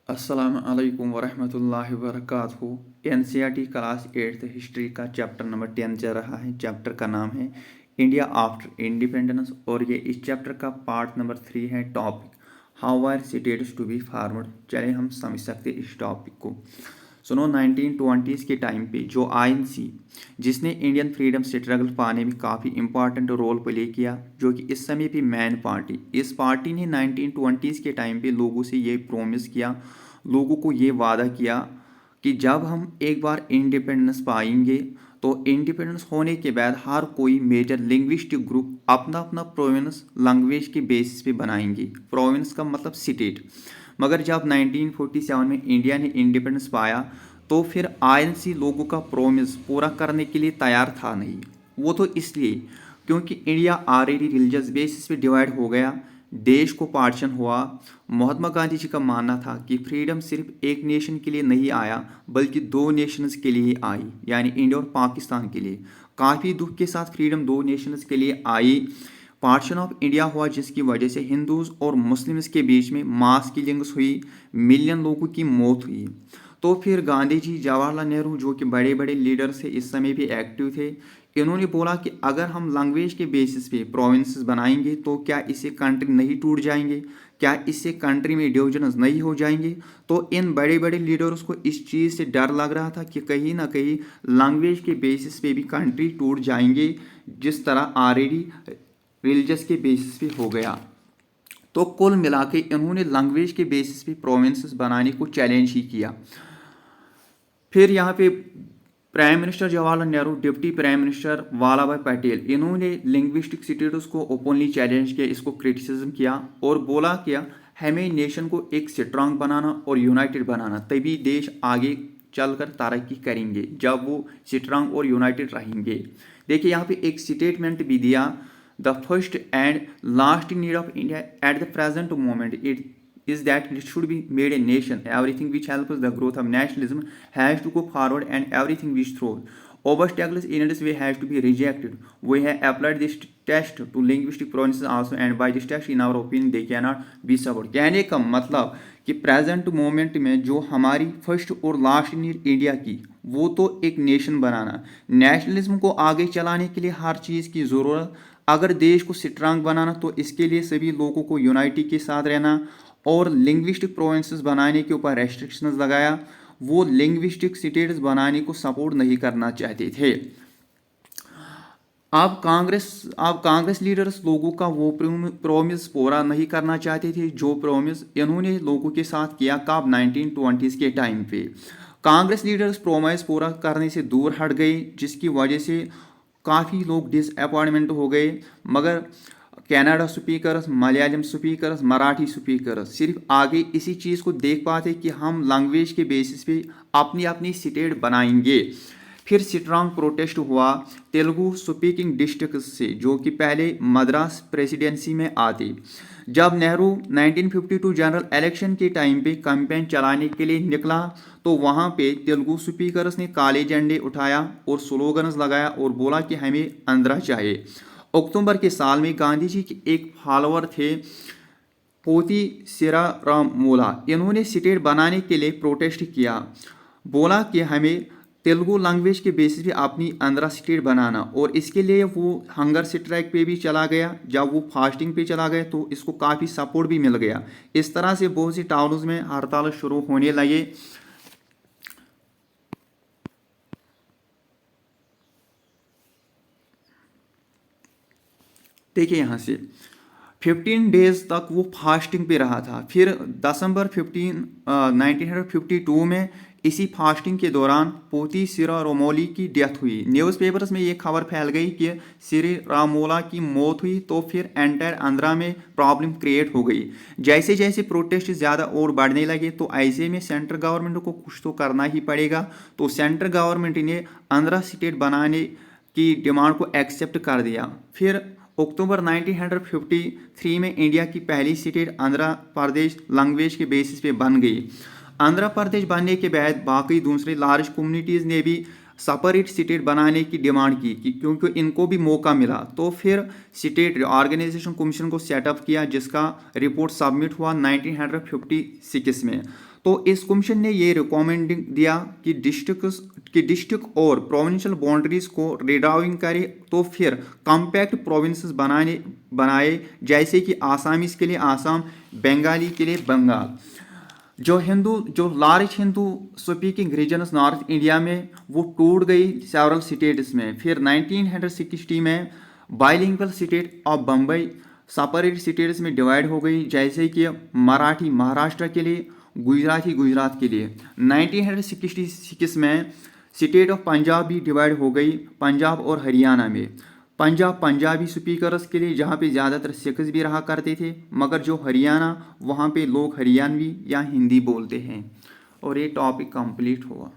अस्सलाम वालेकुम वरहमतुल्लाहि वबरकातुहू। एनसीईआरटी क्लास 8th हिस्ट्री का चैप्टर नंबर 10 चल रहा है। चैप्टर का नाम है इंडिया आफ्टर इंडिपेंडेंस और ये इस चैप्टर का पार्ट नंबर 3 है। Topic how are states to be formed. चले हम समझ सकते इस टॉपिक को। सुनो, 1920s के टाइम पे जो आईएनसी जिसने इंडियन फ्रीडम स्ट्रगल पाने में काफ़ी इंपॉर्टेंट रोल प्ले किया, जो कि इस समय पे मैन पार्टी, इस पार्टी ने 1920s के टाइम पे लोगों से ये प्रॉमिस किया, लोगों को ये वादा किया कि जब हम एक बार इंडिपेंडेंस पाएंगे तो इंडिपेंडेंस होने के बाद हर कोई मेजर लिंग्विस्टिक ग्रुप अपना अपना प्रोविंस लैंग्वेज के बेसिस पे बनाएंगे। प्रोविंस का मतलब स्टेट। मगर जब 1947 में इंडिया ने इंडिपेंडेंस पाया तो फिर आईएनसी लोगों का प्रोमिस पूरा करने के लिए तैयार था नहीं। वो तो इसलिए क्योंकि इंडिया ऑलरेडी रिलीजियस बेसिस पे डिवाइड हो गया, देश को पार्टीशन हुआ। महात्मा गांधी जी का मानना था कि फ्रीडम सिर्फ एक नेशन के लिए नहीं आया बल्कि दो नेशंस के लिए आई, यानी इंडिया और पाकिस्तान के लिए। काफ़ी दुख के साथ फ्रीडम दो नेशंस के लिए आई। पार्टीशन ऑफ इंडिया हुआ जिसकी वजह से हिंदूज और मुस्लिम्स के बीच में मास किलिंग्स हुई, मिलियन लोगों की मौत हुई। तो फिर गांधी जी, जवाहरलाल नेहरू, जो कि बड़े बड़े लीडर्स थे, इस समय भी एक्टिव थे, इन्होंने बोला कि अगर हम लैंग्वेज के बेसिस पे प्रोविंसेस बनाएंगे तो क्या इससे कंट्री नहीं टूट जाएंगे, क्या इससे कंट्री में डिविजन्स नहीं हो जाएंगे। तो इन बड़े बड़े लीडर्स को इस चीज़ से डर लग रहा था कि कहीं ना कहीं लैंग्वेज के बेसिस पे भी कंट्री टूट जाएंगे, जिस तरह ऑलरेडी रिलीजियस के बेसिस पे हो गया। तो कुल मिला के इन्होंने लैंग्वेज के बेसिस पे प्रोविंसेस बनाने को चैलेंज ही किया। फिर यहाँ पे prime minister Jawaharlal Nehru, deputy prime minister Vallabh भाई पटेल, इन्होंने लिंग्विस्टिक स्टेटस को ओपनली चैलेंज किया, इसको क्रिटिसिज्म किया और बोला क्या हमें नेशन को एक स्ट्रांग बनाना और यूनाइटेड बनाना, तभी देश आगे चलकर तरक्की करेंगे जब वो स्ट्रांग और यूनाइटेड रहेंगे। देखिए यहाँ पे एक स्टेटमेंट भी दिया, the first and last need of India at the present moment it is that it should be made a nation. Everything which helps the growth of nationalism has to go forward, and everything which throws obstacles in its way has to be rejected. We have applied this test to linguistic provinces also, and by this test, in our opinion, they cannot be supported. कहने का मतलब कि present moment में जो हमारी first और last need India की, वो तो एक नेशन बनाना। नेशनलिज्म को आगे चलाने के लिए हर चीज़ की ज़रूरत, अगर देश को स्ट्रांग बनाना तो इसके लिए सभी लोगों को यूनाइटी के साथ रहना और लिंग्विस्टिक प्रोविंसेस बनाने के ऊपर रेस्ट्रिक्शंस लगाया। वो लिंग्विस्टिक स्टेट्स बनाने को सपोर्ट नहीं करना चाहते थे। अब कांग्रेस लीडर्स लोगों का वो प्रोमिस पूरा नहीं करना चाहते थे, जो प्रोमिस इन्होंने लोगों के साथ किया कब 1920s के टाइम पे। कांग्रेस लीडर्स प्रोमिस पूरा करने से दूर हट गए, जिसकी वजह से काफ़ी लोग डिसअपॉइंटमेंट हो गए। मगर Kannada speakers, Malayalam speakers, Marathi speakers सिर्फ आगे इसी चीज़ को देख पाते कि हम लैंग्वेज के बेसिस पे अपनी अपनी स्टेट बनाएंगे। फिर स्ट्रांग प्रोटेस्ट हुआ तेलुगु स्पीकिंग डिस्ट्रिक्ट से, जो कि पहले मद्रास प्रेसिडेंसी में आते। जब नेहरू 1952 जनरल इलेक्शन के टाइम पे कैंपेन चलाने के लिए निकला तो वहाँ पे तेलुगु स्पीकर्स ने काले झंडे उठाया और स्लोगन्स लगाया और बोला कि हमें आंध्रा चाहिए। अक्टूबर के साल में गांधी जी के एक फॉलोअर थे पोती सिरारामोला, इन्होंने स्टेट बनाने के लिए प्रोटेस्ट किया, बोला कि हमें तेलुगु लैंग्वेज के बेसिस पे अपनी आंध्रा स्टेट बनाना। और इसके लिए वो हंगर स्ट्राइक पे भी चला गया। जब वो फास्टिंग पे चला गया तो इसको काफ़ी सपोर्ट भी मिल गया। इस तरह से बहुत सी टाउन्स में हड़ताल शुरू होने लगे। देखिए यहाँ से 15 डेज तक वो फास्टिंग पे रहा था। फिर दिसंबर 1952 में इसी फास्टिंग के दौरान पोती सिरारामोली की डेथ हुई। न्यूज़पेपर्स में ये खबर फैल गई कि सिरारामोला की मौत हुई, तो फिर एंटायर आंध्रा में प्रॉब्लम क्रिएट हो गई। जैसे जैसे प्रोटेस्ट ज़्यादा और बढ़ने लगे तो ऐसे में सेंट्रल गवर्नमेंट को कुछ तो करना ही पड़ेगा। तो सेंट्रल गवर्नमेंट ने आंध्रा स्टेट बनाने की डिमांड को एक्सेप्ट कर दिया। फिर अक्टूबर 1953 में इंडिया की पहली स्टेट आंध्र प्रदेश लैंग्वेज के बेसिस पे बन गई। आंध्र प्रदेश बनने के बाद बाकी दूसरे लार्ज कम्युनिटीज़ ने भी सेपरेट स्टेट बनाने की डिमांड की कि क्योंकि इनको भी मौका मिला, तो फिर स्टेट ऑर्गेनाइजेशन कमीशन को सेटअप किया, जिसका रिपोर्ट सबमिट हुआ 1956 में। तो इस कमीशन ने ये रिकमेंडिंग दिया कि डिस्ट्रिक्ट और प्रोविंशियल बाउंड्रीज को रिड्राइंग करे, तो फिर कॉम्पैक्ट प्रोविंसेस बनाए, जैसे कि आसामीज के लिए आसाम, बंगाली के लिए बंगाल। जो large Hindu speaking regions north India में, वो टूट गई सेवरल स्टेट्स में। फिर 1960 में bilingual state of Bombay separate states में डिवाइड हो गई, जैसे कि मराठी महाराष्ट्र के लिए, गुजराती गुजरात के लिए। 1966 में स्टेट ऑफ पंजाब भी डिवाइड हो गई, पंजाब और हरियाणा में। पंजाब पंजाबी स्पीकर्स के लिए, जहाँ पे ज़्यादातर सिख्स भी रहा करते थे, मगर जो हरियाणा, वहाँ पे लोग हरियाणवी या हिंदी बोलते हैं। और ये टॉपिक कंप्लीट हुआ।